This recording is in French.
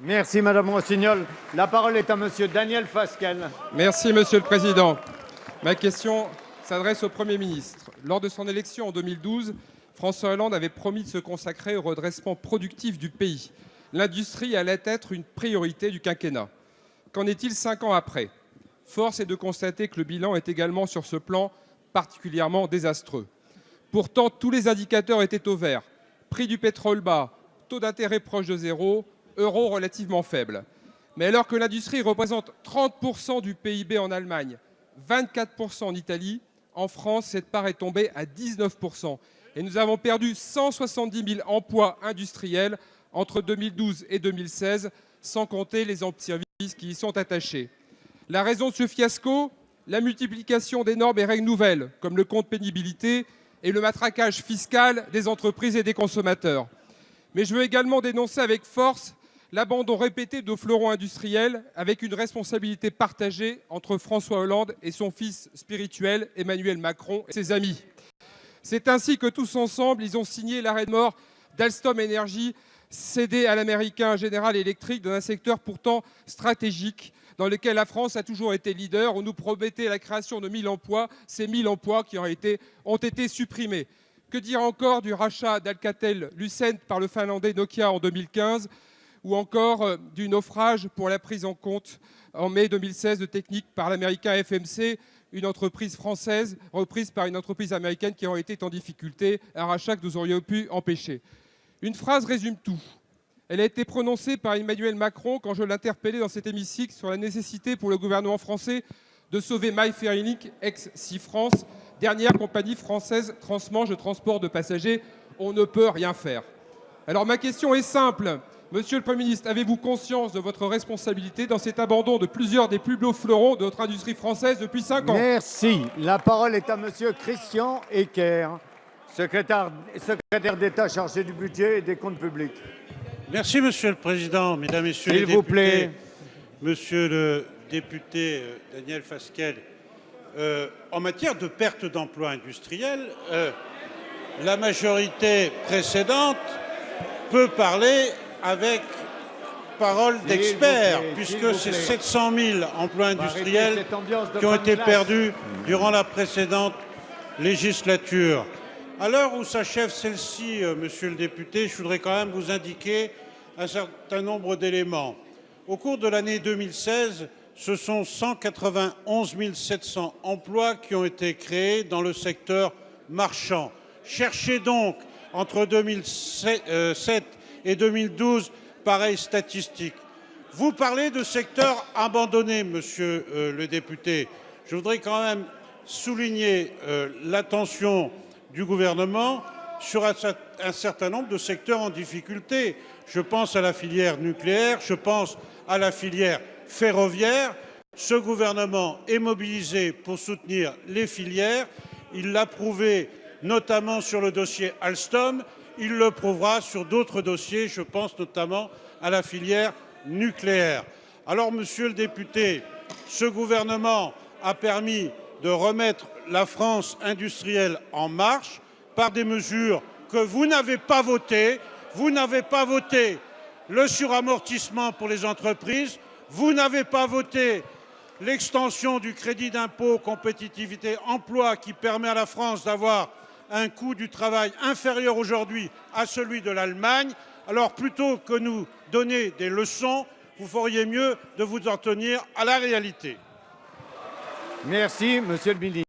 Merci Madame Rossignol. La parole est à Monsieur Daniel Fasquelle. Merci Monsieur le Président. Ma question s'adresse au Premier ministre. Lors de son élection en 2012, François Hollande avait promis de se consacrer au redressement productif du pays. L'industrie allait être une priorité du quinquennat. Qu'en est-il 5 ans après? Force est de constater que le bilan est également sur ce plan particulièrement désastreux. Pourtant, tous les indicateurs étaient au vert. Prix du pétrole bas, taux d'intérêt proche de zéro, euro relativement faible. Mais alors que l'industrie représente 30% du PIB en Allemagne, 24% en Italie, en France, cette part est tombée à 19%. Et nous avons perdu 170 000 emplois industriels entre 2012 et 2016, sans compter les services qui y sont attachés. La raison de ce fiasco, la multiplication des normes et règles nouvelles, comme le compte pénibilité et le matraquage fiscal des entreprises et des consommateurs. Mais je veux également dénoncer avec force l'abandon répété de fleurons industriels avec une responsabilité partagée entre François Hollande et son fils spirituel Emmanuel Macron et ses amis. C'est ainsi que tous ensemble, ils ont signé l'arrêt de mort d'Alstom Energy, cédé à l'américain General Electric dans un secteur pourtant stratégique dans lequel la France a toujours été leader. On nous promettait la création de 1000 emplois, ces 1000 emplois qui ont été supprimés. Que dire encore du rachat d'Alcatel-Lucent par le Finlandais Nokia en 2015 ou encore du naufrage pour la prise en compte en mai 2016 de Technip par l'américain FMC, une entreprise française reprise par une entreprise américaine qui aurait été en difficulté, un rachat que nous aurions pu empêcher. Une phrase résume tout. Elle a été prononcée par Emmanuel Macron quand je l'interpellais dans cet hémicycle sur la nécessité pour le gouvernement français de sauver MyFairlink, ex-SeaFrance, dernière compagnie française transmanche de transport de passagers. On ne peut rien faire. Alors ma question est simple. Monsieur le Premier ministre, avez-vous conscience de votre responsabilité dans cet abandon de plusieurs des plus beaux fleurons de notre industrie française depuis 5 ans? Merci. La parole est à Monsieur Christian Ecker, secrétaire d'État chargé du budget et des comptes publics. Merci Monsieur le Président, Mesdames, Messieurs les députés. S'il vous plaît. Monsieur le député Daniel Fasquelle, en matière de perte d'emplois industriels, la majorité précédente peut parler avec parole d'expert, puisque c'est 700 000 emplois industriels qui ont été perdus durant la précédente législature. À l'heure où s'achève celle-ci, monsieur le député, je voudrais quand même vous indiquer un certain nombre d'éléments. Au cours de l'année 2016, ce sont 191 700 emplois qui ont été créés dans le secteur marchand. Cherchez donc entre 2007 et 2012 pareille statistique. Vous parlez de secteur abandonné, monsieur le député. Je voudrais quand même souligner l'attention du gouvernement sur un certain nombre de secteurs en difficulté. Je pense à la filière nucléaire, je pense à la filière ferroviaire. Ce gouvernement est mobilisé pour soutenir les filières. Il l'a prouvé notamment sur le dossier Alstom. Il le prouvera sur d'autres dossiers, je pense notamment à la filière nucléaire. Alors, monsieur le député, ce gouvernement a permis de remettre la France industrielle en marche par des mesures que vous n'avez pas votées. Vous n'avez pas voté le suramortissement pour les entreprises, vous n'avez pas voté l'extension du crédit d'impôt compétitivité emploi qui permet à la France d'avoir un coût du travail inférieur aujourd'hui à celui de l'Allemagne. Alors plutôt que nous donner des leçons, vous feriez mieux de vous en tenir à la réalité. Merci, Monsieur le ministre.